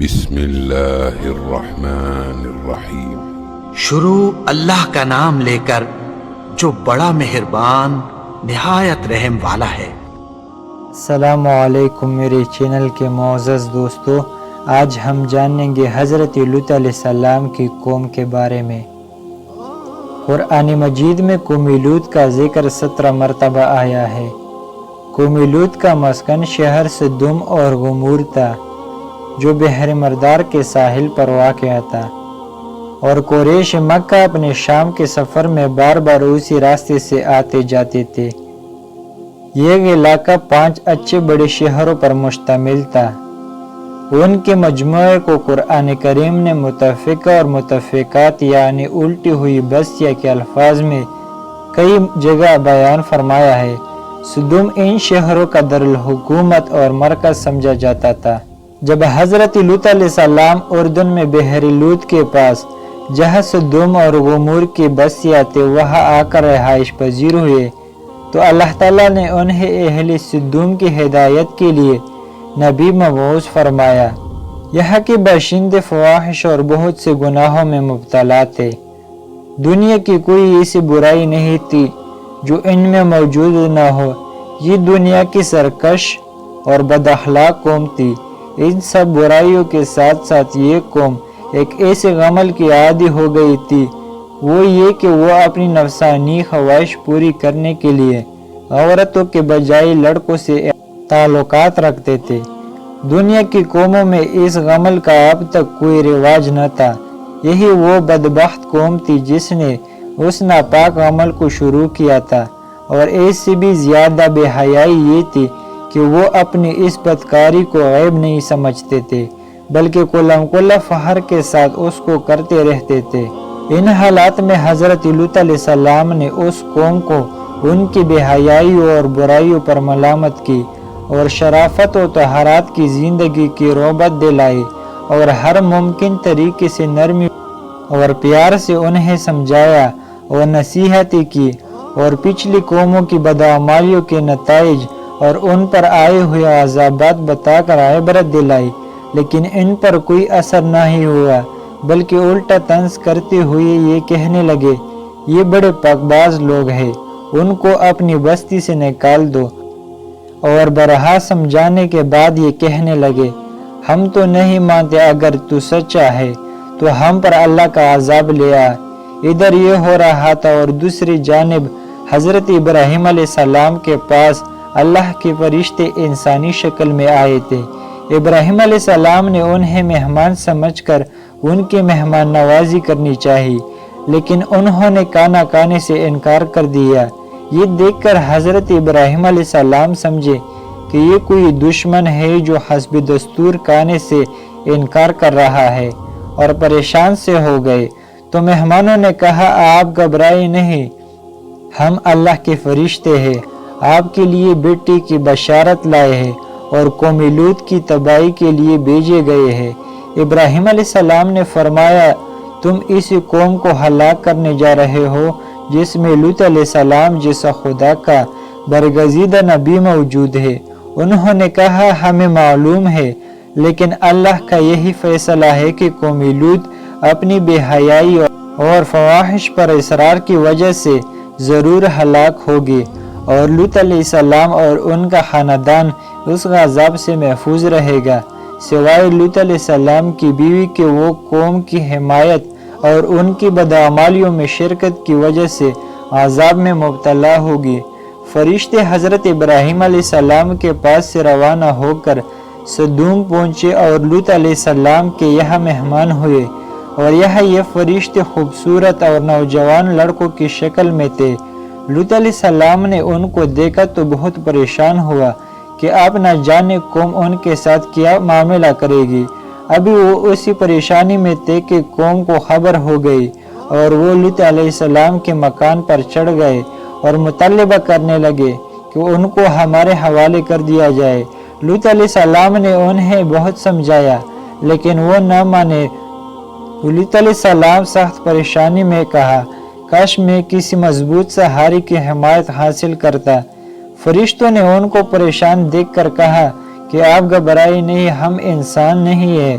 بسم اللہ الرحمن الرحیم۔ شروع اللہ کا نام لے کر جو بڑا مہربان نہایت رحم والا ہے۔ السلام علیکم میرے چینل کے معزز دوستو، آج ہم جانیں گے حضرت لوط علیہ السلام کی قوم کے بارے میں۔ قرآن مجید میں قوم لوط کا ذکر 17 مرتبہ آیا ہے۔ قوم لوط کا مسکن شہر سدوم اور غمور تھا جو بحر مردار کے ساحل پر واقع تھا، اور قریش مکہ اپنے شام کے سفر میں بار بار اسی راستے سے آتے جاتے تھے۔ یہ علاقہ 5 اچھے بڑے شہروں پر مشتمل تھا۔ ان کے مجموعے کو قرآن کریم نے متفقہ اور متفقات یعنی الٹی ہوئی بستیاں کے الفاظ میں کئی جگہ بیان فرمایا ہے۔ سدوم ان شہروں کا دارالحکومت اور مرکز سمجھا جاتا تھا۔ جب حضرت لوط علیہ السلام اردن میں بحر لوط کے پاس جہاں سدوم اور غمور کی بستیاں تھے وہاں آ کر رہائش پذیر ہوئے تو اللہ تعالیٰ نے انہیں اہل سدوم کی ہدایت کے لیے نبی مبعوث فرمایا۔ یہاں کے باشندے فواحش اور بہت سے گناہوں میں مبتلا تھے۔ دنیا کی کوئی ایسی برائی نہیں تھی جو ان میں موجود نہ ہو۔ یہ دنیا کی سرکش اور بد اخلاق قوم تھی۔ ان سب برائیوں کے ساتھ ساتھ یہ قوم ایک ایسے عمل کی عادی ہو گئی تھی، وہ یہ کہ وہ اپنی نفسانی خواہش پوری کرنے کے لیے عورتوں کے بجائے لڑکوں سے تعلقات رکھتے تھے۔ دنیا کی قوموں میں اس عمل کا اب تک کوئی رواج نہ تھا۔ یہی وہ بدبخت قوم تھی جس نے اس ناپاک عمل کو شروع کیا تھا، اور اس سے بھی زیادہ بے حیائی یہ تھی کہ وہ اپنی اس بدکاری کو عیب نہیں سمجھتے تھے بلکہ کلم فخر کے ساتھ اس کو کرتے رہتے تھے۔ ان حالات میں حضرت لوط علیہ السلام نے اس قوم کو ان کی بے حیائی اور برائیوں پر ملامت کی اور شرافت و طہارت کی زندگی کی رغبت دلائی، اور ہر ممکن طریقے سے نرمی اور پیار سے انہیں سمجھایا اور نصیحتیں کی، اور پچھلی قوموں کی بدعمالیوں کے نتائج اور ان پر آئے ہوئے عذابات بتا کر عبرت دلائی، لیکن ان پر کوئی اثر نہیں ہوا بلکہ الٹا طنز کرتے ہوئے یہ کہنے لگے، یہ بڑے پاکباز لوگ ہیں، ان کو اپنی بستی سے نکال دو۔ اور برہا سمجھانے کے بعد یہ کہنے لگے، ہم تو نہیں مانتے، اگر تو سچا ہے تو ہم پر اللہ کا عذاب لے آ۔ ادھر یہ ہو رہا تھا اور دوسری جانب حضرت ابراہیم علیہ السلام کے پاس اللہ کے فرشتے انسانی شکل میں آئے تھے۔ ابراہیم علیہ السلام نے انہیں مہمان سمجھ کر ان کی مہمان نوازی کرنی چاہی، لیکن انہوں نے کانا کانے سے انکار کر دیا۔ یہ دیکھ کر حضرت ابراہیم علیہ السلام سمجھے کہ یہ کوئی دشمن ہے جو حسب دستور کانے سے انکار کر رہا ہے، اور پریشان سے ہو گئے۔ تو مہمانوں نے کہا، آپ گھبرائیں نہیں، ہم اللہ کے فرشتے ہیں، آپ کے لیے بیٹی کی بشارت لائے ہیں اور قوم لوط کی تباہی کے لیے بھیجے گئے ہیں۔ ابراہیم علیہ السلام نے فرمایا، تم اس قوم کو ہلاک کرنے جا رہے ہو جس میں لوط علیہ السلام جیسا خدا کا برگزیدہ نبی موجود ہے۔ انہوں نے کہا، ہمیں معلوم ہے، لیکن اللہ کا یہی فیصلہ ہے کہ قوم لوط اپنی بے حیائی اور فواحش پر اصرار کی وجہ سے ضرور ہلاک ہوگی، اور لوط علیہ السلام اور ان کا خاندان اس عذاب سے محفوظ رہے گا، سوائے لوط علیہ السلام کی بیوی کے وہ قوم کی حمایت اور ان کی بدعمالیوں میں شرکت کی وجہ سے عذاب میں مبتلا ہوگی۔ فرشتے حضرت ابراہیم علیہ السلام کے پاس سے روانہ ہو کر سدوم پہنچے اور لوط علیہ السلام کے یہاں مہمان ہوئے، اور یہاں یہ فرشتے خوبصورت اور نوجوان لڑکوں کی شکل میں تھے۔ لوط علیہ السلام نے ان کو دیکھا تو بہت پریشان ہوا کہ آپ نہ جانے قوم ان کے ساتھ کیا معاملہ کرے گی۔ ابھی وہ اسی پریشانی میں تھے کہ قوم کو خبر ہو گئی، اور وہ لوط علیہ السلام کے مکان پر چڑھ گئے اور مطالبہ کرنے لگے کہ ان کو ہمارے حوالے کر دیا جائے۔ لوط علیہ السلام نے انہیں بہت سمجھایا لیکن وہ نہ مانے۔ لوط علیہ السلام سخت پریشانی میں کہا، کاش میں کسی مضبوط سہارے کی حمایت حاصل کرتا۔ فرشتوں نے ان کو پریشان دیکھ کر کہا کہ آپ گھبرائیں نہیں، ہم انسان نہیں ہیں